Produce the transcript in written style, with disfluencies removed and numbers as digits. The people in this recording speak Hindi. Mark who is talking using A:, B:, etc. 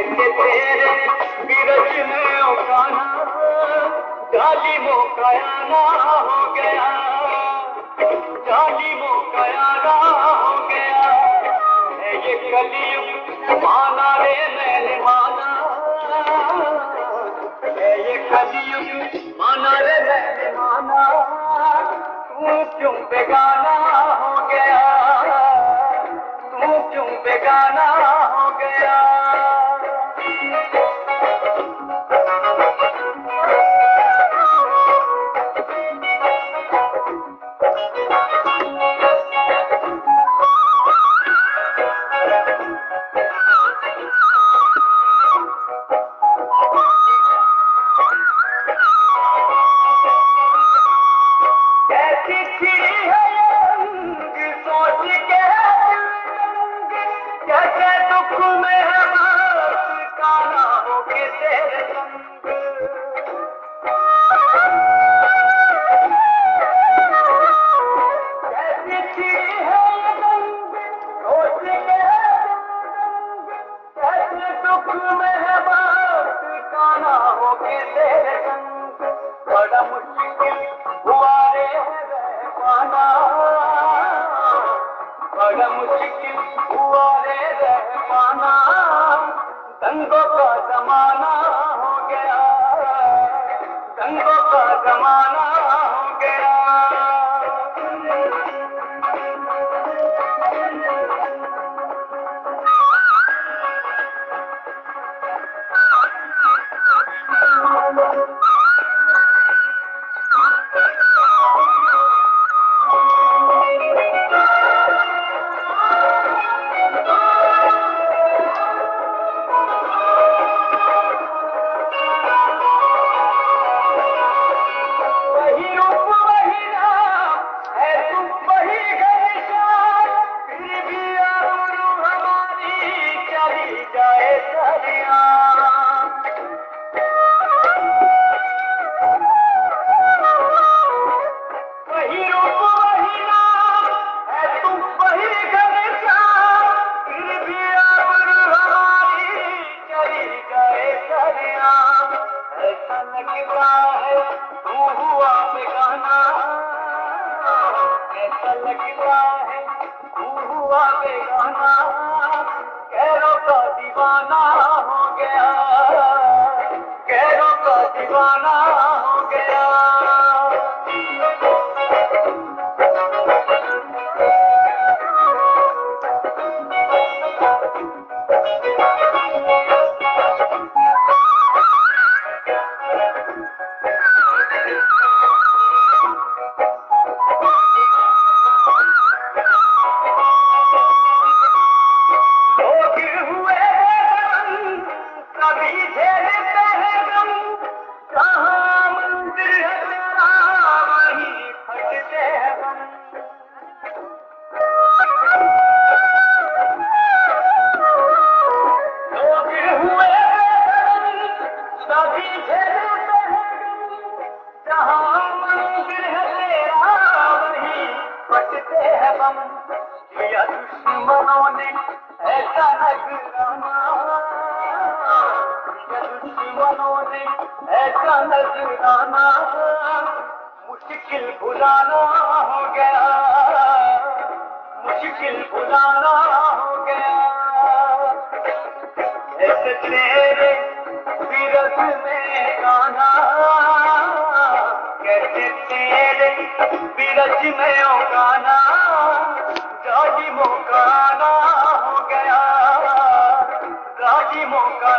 A: कैसे तेरे बिरज में उठाना जालिमों का आना हो गया, जालिमों का आना हो गया है ये कलयुग माना रे मैंने माना, है ये कलयुग माना रे मैंने माना, तू क्यों बेगाना हो गया, तू क्यों बेगाना हो गया। बड़ा मुश्किल हुआ रे रह पाना, बड़ा मुश्किल हुआ रे रह पाना, दंगों का जमाना हो गया, दंगों का जमाना हो गया। गैरों का दीवाना हो गया, गैरों का दीवाना हो गया। दुश्मनों ने ऐसा नजराना, दुश्मनों ने ऐसा नजराना, मुश्किल भुलाना हो गया, मुश्किल भुलाना हो गया। ऐसे तेरे विरह में गाना, कैसे तेरे विरह में गाना, जालिमों का आना हो गया, जालिमों का